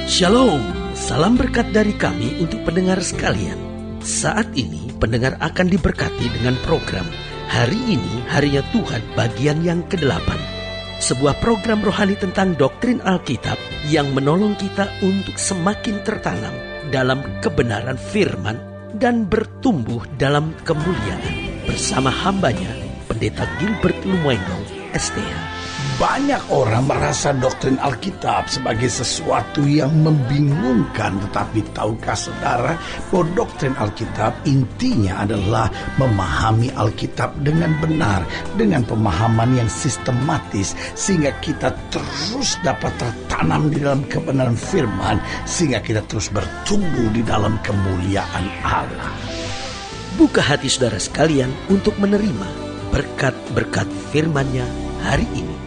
Shalom, salam berkat dari kami untuk pendengar sekalian. Saat ini pendengar akan diberkati dengan program Hari Ini Harinya Tuhan bagian yang ke-8. Sebuah program rohani tentang doktrin Alkitab yang menolong kita untuk semakin tertanam dalam kebenaran firman dan bertumbuh dalam kemuliaan. Bersama hambanya, Pendeta Gilbert Lumoengo, STH. Banyak orang merasa doktrin Alkitab sebagai sesuatu yang membingungkan. Tetapi tahukah saudara bahwa doktrin Alkitab intinya adalah memahami Alkitab dengan benar, dengan pemahaman yang sistematis, sehingga kita terus dapat tertanam di dalam kebenaran firman, sehingga kita terus bertumbuh di dalam kemuliaan Allah. Buka hati saudara sekalian untuk menerima berkat-berkat firman-Nya hari ini.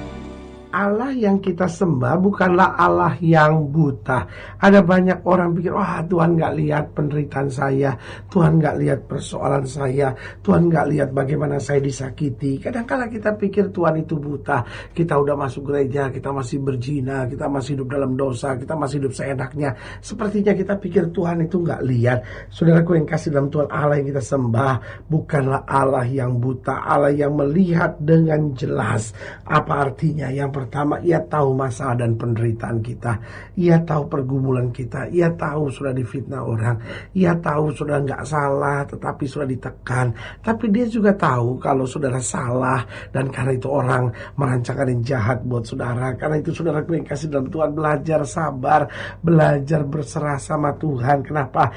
Allah yang kita sembah bukanlah Allah yang buta. Ada banyak orang pikir, Tuhan gak lihat penderitaan saya, Tuhan gak lihat persoalan saya, Tuhan gak lihat bagaimana saya disakiti. Kadang-kala kita pikir Tuhan itu buta. Kita udah masuk gereja, kita masih berzina, kita masih hidup dalam dosa, kita masih hidup seenaknya. Sepertinya kita pikir Tuhan itu gak lihat. Saudaraku yang kasih dalam Tuhan, Allah yang kita sembah bukanlah Allah yang buta, Allah yang melihat dengan jelas. Apa artinya? Yang pertama, ia tahu masalah dan penderitaan kita. Ia tahu pergumulan kita. Ia tahu sudah difitnah orang. Ia tahu sudah nggak salah, tetapi sudah ditekan. Tapi dia juga tahu kalau saudara salah, dan karena itu orang merancangkan yang jahat buat saudara. Karena itu saudara yang kasih dalam Tuhan, belajar sabar, belajar berserah sama Tuhan. Kenapa?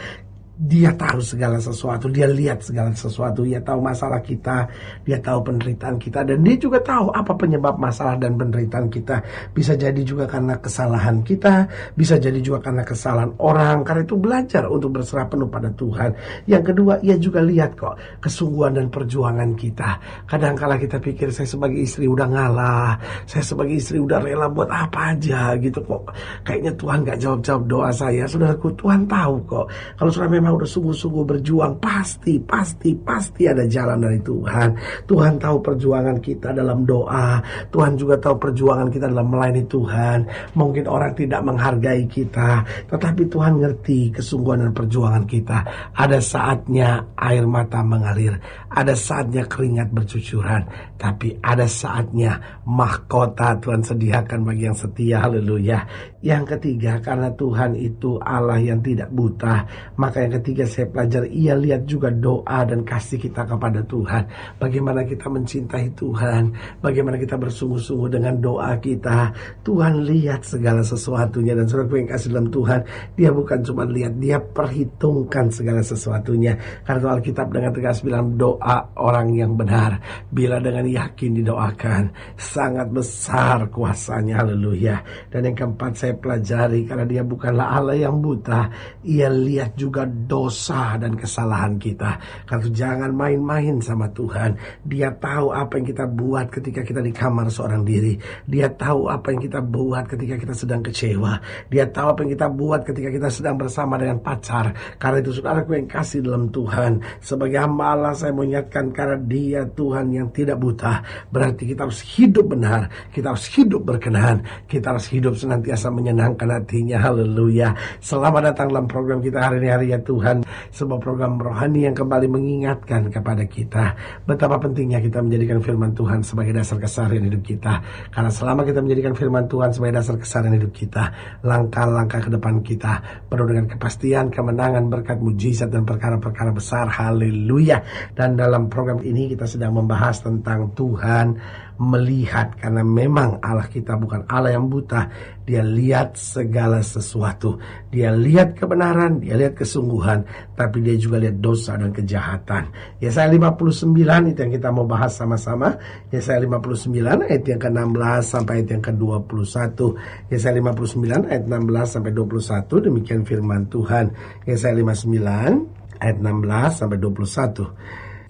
Dia tahu segala sesuatu, dia lihat segala sesuatu, dia tahu masalah kita, dia tahu penderitaan kita, dan dia juga tahu apa penyebab masalah dan penderitaan kita. Bisa jadi juga karena kesalahan kita, bisa jadi juga karena kesalahan orang. Karena itu belajar untuk berserah penuh pada Tuhan. Yang kedua, ia juga lihat kok kesungguhan dan perjuangan kita. Kadang-kala kita pikir, saya sebagai istri udah ngalah, saya sebagai istri udah rela buat apa aja gitu kok. Kayaknya Tuhan gak jawab-jawab doa saya. Saudaraku, Tuhan tahu kok. Kalau saudara memang udah sungguh-sungguh berjuang, pasti ada jalan dari Tuhan. Tuhan tahu perjuangan kita dalam doa. Tuhan juga tahu perjuangan kita dalam melayani Tuhan. Mungkin orang tidak menghargai kita, tetapi Tuhan ngerti kesungguhan dan perjuangan kita. Ada saatnya air mata mengalir, ada saatnya keringat bercucuran, tapi ada saatnya mahkota Tuhan sediakan bagi yang setia. Haleluya. Yang ketiga, karena Tuhan itu Allah yang tidak buta, maka yang ketiga saya pelajari, ia lihat juga doa dan kasih kita kepada Tuhan. Bagaimana kita mencintai Tuhan, bagaimana kita bersungguh-sungguh dengan doa kita. Tuhan lihat segala sesuatunya. Dan saudara yang kasih dalam Tuhan, dia bukan cuma lihat, dia perhitungkan segala sesuatunya. Karena Alkitab dengan tegas bilang, doa orang yang benar bila dengan yakin didoakan, sangat besar kuasanya. Haleluya. Dan yang keempat saya pelajari, karena dia bukanlah Allah yang buta, ia lihat juga dosa dan kesalahan kita. Karena jangan main-main sama Tuhan. Dia tahu apa yang kita buat ketika kita di kamar seorang diri. Dia tahu apa yang kita buat ketika kita sedang kecewa. Dia tahu apa yang kita buat ketika kita sedang bersama dengan pacar. Karena itu saudaraku yang kasih dalam Tuhan, sebagai hamba Allah saya mengingatkan, karena dia Tuhan yang tidak buta, berarti kita harus hidup benar, kita harus hidup berkenan, kita harus hidup senantiasa menyenangkan hatinya. Haleluya. Selamat datang dalam program kita hari ini, Hari Ya Tuhan, sebuah program rohani yang kembali mengingatkan kepada kita betapa pentingnya kita menjadikan firman Tuhan sebagai dasar keseharian hidup kita. Karena selama kita menjadikan firman Tuhan sebagai dasar keseharian hidup kita, langkah-langkah ke depan kita penuh dengan kepastian, kemenangan, berkat, mujizat, dan perkara-perkara besar. Haleluya. Dan dalam program ini kita sedang membahas tentang Tuhan melihat, karena memang Allah kita bukan Allah yang buta. Dia lihat segala sesuatu, dia lihat kebenaran, dia lihat kesungguhan, tapi dia juga lihat dosa dan kejahatan. Yesaya 59 itu yang kita mau bahas sama-sama. Yesaya 59 ayat yang ke-16 sampai ayat yang ke-21. Yesaya 59 ayat 16 sampai 21, demikian firman Tuhan. Yesaya 59 ayat 16 sampai 21.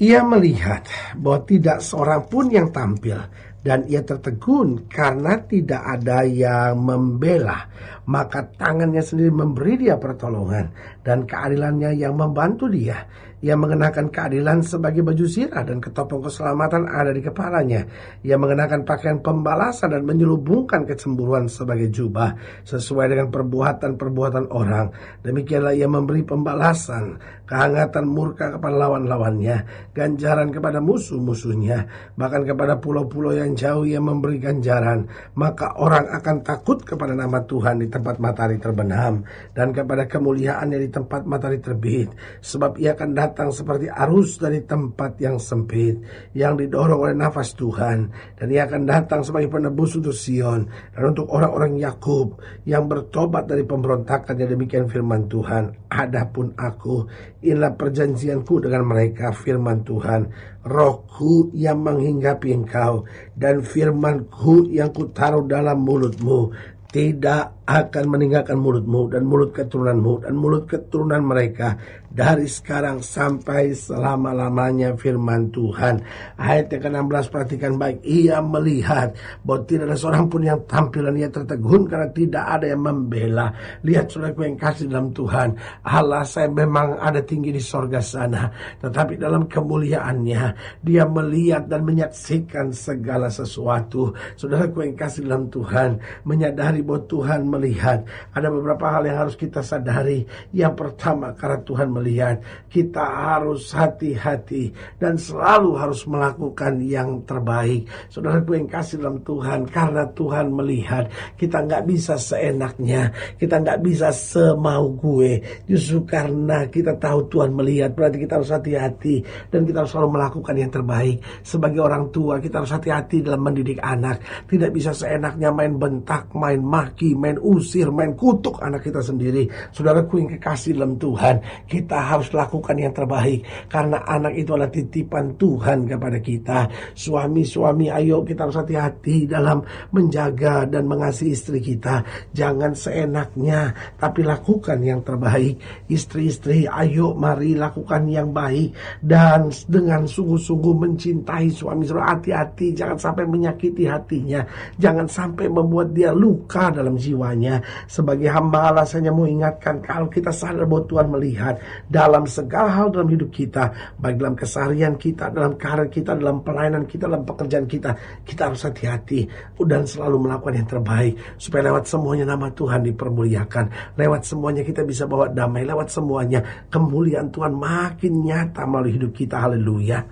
Ia melihat bahwa tidak seorang pun yang tampil, dan ia tertegun karena tidak ada yang membela. maka tangannya sendiri memberi dia pertolongan, dan keadilannya yang membantu dia. Ia mengenakan keadilan sebagai baju zirah, dan ketopong keselamatan ada di kepalanya. Ia mengenakan pakaian pembalasan dan menyelubungkan kecemburuan sebagai jubah, sesuai dengan perbuatan-perbuatan orang. Demikianlah ia memberi pembalasan, kehangatan murka kepada lawan-lawannya, ganjaran kepada musuh-musuhnya. Bahkan kepada pulau-pulau yang jauh ia memberi ganjaran. Maka orang akan takut kepada nama Tuhan di tempat matahari terbenam, dan kepada kemuliaannya di tempat matahari terbit. Sebab ia akan datang seperti arus dari tempat yang sempit, yang didorong oleh nafas Tuhan. Dan ia akan datang sebagai penebus untuk Sion dan untuk orang-orang Yakub yang bertobat dari pemberontakannya. Demikian firman Tuhan. Adapun aku, inilah perjanjianku dengan mereka, firman Tuhan. Rohku yang menghinggapi engkau, dan firmanku yang kutaruh dalam mulutmu tidak akan meninggalkan mulutmu dan mulut keturunanmu dan mulut keturunan mereka dari sekarang sampai selama-lamanya, firman Tuhan. Ayat yang ke-16 perhatikan baik. Ia melihat bahwa tidak ada seorang pun yang tampilan ia tertegun karena tidak ada yang membela. Lihat saudaraku yang kasih dalam Tuhan, Allah saya memang ada tinggi di sorga sana, tetapi dalam kemuliaannya dia melihat dan menyaksikan segala sesuatu. Saudaraku yang kasih dalam Tuhan, menyadari bahwa Tuhan melihat. Ada beberapa hal yang harus kita sadari. Yang pertama, karena Tuhan melihat, kita harus hati-hati dan selalu harus melakukan yang terbaik. Saudaraku yang kasih dalam Tuhan, karena Tuhan melihat, kita nggak bisa seenaknya, kita nggak bisa semau gue. Justru karena kita tahu Tuhan melihat, berarti kita harus hati-hati dan kita harus selalu melakukan yang terbaik. Sebagai orang tua, kita harus hati-hati dalam mendidik anak. Tidak bisa seenaknya main bentak, main maki, main usir, main kutuk anak kita sendiri. Saudaraku yang kekasih dalam Tuhan, kita harus lakukan yang terbaik karena anak itu adalah titipan Tuhan kepada kita. Suami-suami, ayo kita harus hati-hati dalam menjaga dan mengasihi istri kita. Jangan seenaknya, tapi lakukan yang terbaik. Istri-istri, ayo mari lakukan yang baik dan dengan sungguh-sungguh mencintai suami. Hati-hati, jangan sampai menyakiti hatinya, jangan sampai membuat dia luka dalam jiwanya. Sebagai hamba Allah, saya mau ingatkan, kalau kita sadar bahwa Tuhan melihat dalam segala hal dalam hidup kita, baik dalam keseharian kita, dalam karir kita, dalam pelayanan kita, dalam pekerjaan kita, kita harus hati-hati dan selalu melakukan yang terbaik, supaya lewat semuanya nama Tuhan dipermuliakan, lewat semuanya kita bisa bawa damai, lewat semuanya kemuliaan Tuhan makin nyata melalui hidup kita. Haleluya.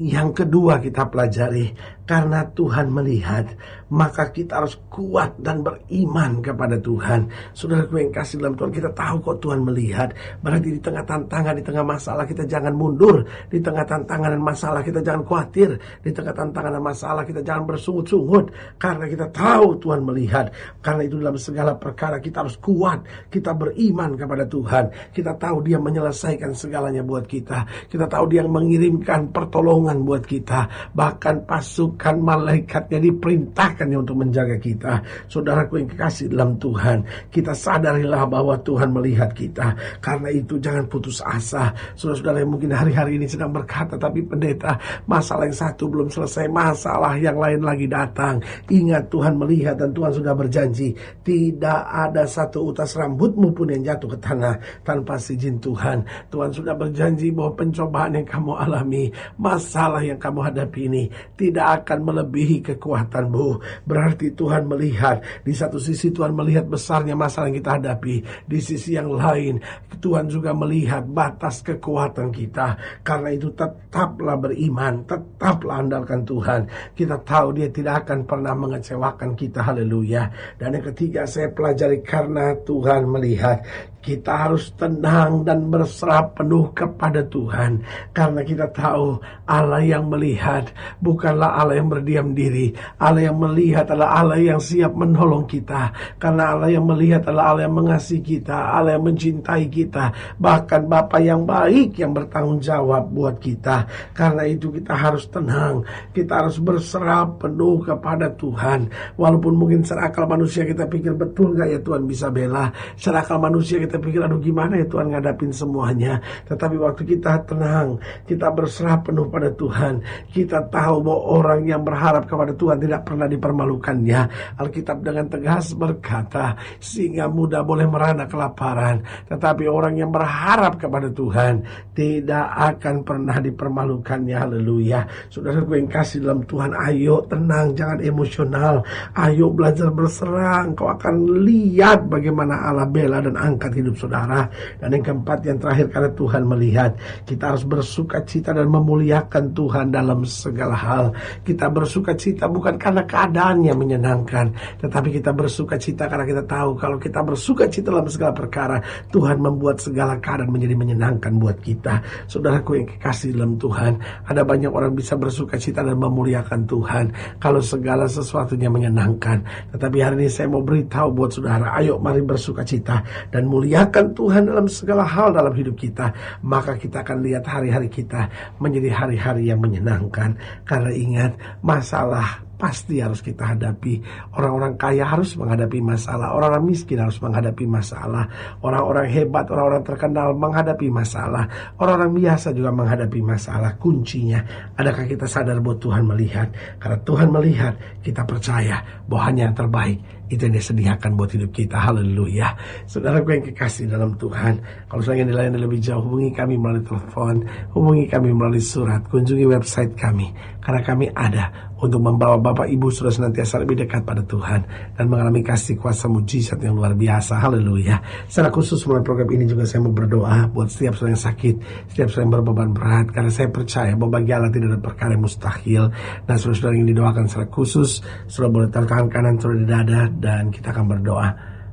Yang kedua kita pelajari, karena Tuhan melihat, maka kita harus kuat dan beriman kepada Tuhan. Saudaraku yang kasih dalam Tuhan, kita tahu kok Tuhan melihat. Berarti di tengah tantangan, di tengah masalah kita jangan mundur. Di tengah tantangan dan masalah kita jangan khawatir. Di tengah tantangan dan masalah kita jangan bersungut-sungut. Karena kita tahu Tuhan melihat. Karena itu dalam segala perkara kita harus kuat. Kita beriman kepada Tuhan. Kita tahu Dia menyelesaikan segalanya buat kita. Kita tahu Dia mengirimkan pertolongan buat kita. Bahkan pasukan malaikatnya diperintahkannya untuk menjaga kita. Saudaraku yang kekasih dalam Tuhan, kita sadarilah bahwa Tuhan melihat kita. Karena itu jangan putus asa. Saudara-saudara yang mungkin hari-hari ini sedang berkata, tapi pendeta, masalah yang satu belum selesai, masalah yang lain lagi datang. Ingat, Tuhan melihat dan Tuhan sudah berjanji, tidak ada satu utas rambutmu pun yang jatuh ke tanah tanpa izin Tuhan. Tuhan sudah berjanji bahwa pencobaan yang kamu alami, masalah yang kamu hadapi ini tidak akan melebihi kekuatanmu. Berarti Tuhan melihat. Di satu sisi Tuhan melihat besarnya masalah yang kita hadapi, di sisi yang lain Tuhan juga melihat batas kekuatan kita. Karena itu tetaplah beriman, tetaplah andalkan Tuhan. Kita tahu Dia tidak akan pernah mengecewakan kita. Haleluya. Dan yang ketiga saya pelajari, karena Tuhan melihat, kita harus tenang dan berserah penuh kepada Tuhan. Karena kita tahu Allah yang melihat bukanlah Allah yang berdiam diri. Allah yang melihat adalah Allah yang siap menolong kita. Karena Allah yang melihat adalah Allah yang mengasihi kita, Allah yang mencintai kita. Bahkan Bapa yang baik yang bertanggung jawab buat kita. Karena itu kita harus tenang. Kita harus berserah penuh kepada Tuhan. Walaupun mungkin secara akal manusia kita pikir, betul gak ya Tuhan bisa bela? Secara akal manusia kita kita pikir, aduh gimana ya Tuhan ngadapin semuanya. Tetapi waktu kita tenang, kita berserah penuh pada Tuhan, kita tahu bahwa orang yang berharap kepada Tuhan tidak pernah dipermalukannya. Alkitab dengan tegas berkata, singa muda boleh merana kelaparan, tetapi orang yang berharap kepada Tuhan tidak akan pernah dipermalukannya. Haleluya. Saudaraku yang kasih dalam Tuhan, ayo tenang, jangan emosional. Ayo belajar berserah. Engkau akan lihat bagaimana Allah bela dan angkat hidup saudara. Dan yang keempat, yang terakhir, karena Tuhan melihat, kita harus bersuka cita dan memuliakan Tuhan dalam segala hal. Kita bersuka cita bukan karena keadaannya menyenangkan, tetapi kita bersuka cita karena kita tahu kalau kita bersuka cita dalam segala perkara, Tuhan membuat segala keadaan menjadi menyenangkan buat kita. Saudaraku yang kekasih dalam Tuhan, ada banyak orang bisa bersuka cita dan memuliakan Tuhan kalau segala sesuatunya menyenangkan. Tetapi hari ini saya mau beritahu buat saudara, ayo mari bersuka cita dan muliakan Tuhan dalam segala hal dalam hidup kita. Maka kita akan lihat hari-hari kita menjadi hari-hari yang menyenangkan. Karena ingat, masalah pasti harus kita hadapi. Orang-orang kaya harus menghadapi masalah, orang-orang miskin harus menghadapi masalah, orang-orang hebat, orang-orang terkenal menghadapi masalah, orang-orang biasa juga menghadapi masalah. Kuncinya, adakah kita sadar bahwa Tuhan melihat? Karena Tuhan melihat, kita percaya bahwa hanya yang terbaik itu yang disediakan buat hidup kita. Haleluya. Saudaraku yang kekasih dalam Tuhan, kalau saya ingin dilayani lebih jauh, hubungi kami melalui telepon, hubungi kami melalui surat, kunjungi website kami, karena kami ada untuk membawa Bapak Ibu Saudara senantiasa lebih dekat pada Tuhan dan mengalami kasih kuasa mujizat yang luar biasa. Haleluya. Secara khusus melalui program ini juga saya mau berdoa buat setiap saudara yang sakit, setiap saudara yang berbeban berat, karena saya percaya bahwa bagi Allah tidak ada perkara yang mustahil. Dan saudara-saudara yang didoakan secara khusus, saudara boleh taruh tangan kanan saudara di dada dan kita akan berdoa.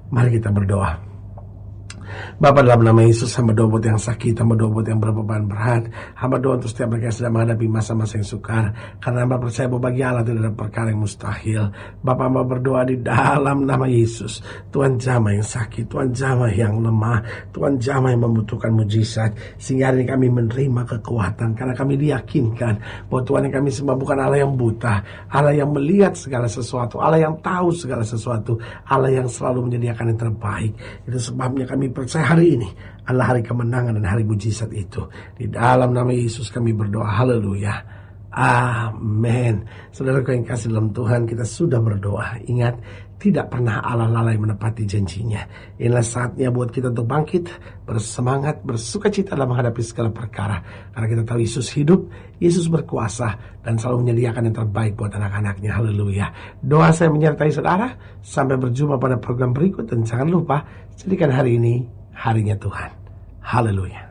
Mari kita berdoa. Bapa, dalam nama Yesus, hamba doa buat yang sakit, hamba doa buat yang berbeban berat, hamba doa untuk setiap mereka yang sedang menghadapi masa-masa yang sukar, karena hamba percaya bahwa bagi Allah tidak ada perkara yang mustahil. Bapa, hamba berdoa di dalam nama Yesus, Tuhan jamah yang sakit, Tuhan jamah yang lemah, Tuhan jamah yang membutuhkan mujizat, sehingga hari ini kami menerima kekuatan, karena kami diyakinkan bahwa Tuhan yang kami sembah bukan Allah yang buta, Allah yang melihat segala sesuatu, Allah yang tahu segala sesuatu, Allah yang selalu menyediakan yang terbaik. Itu sebabnya kami percaya hari ini adalah hari kemenangan dan hari mujizat itu. Di dalam nama Yesus kami berdoa. Haleluya. Amin. Saudaraku yang kasih dalam Tuhan, kita sudah berdoa. Ingat, tidak pernah Allah lalai menepati janjinya. Inilah saatnya buat kita untuk bangkit, bersemangat, bersuka cita dalam menghadapi segala perkara. Karena kita tahu Yesus hidup, Yesus berkuasa, dan selalu menyediakan yang terbaik buat anak-anaknya. Haleluya. Doa saya menyertai saudara. Sampai berjumpa pada program berikut. Dan jangan lupa, jadikan hari ini harinya Tuhan. Haleluya.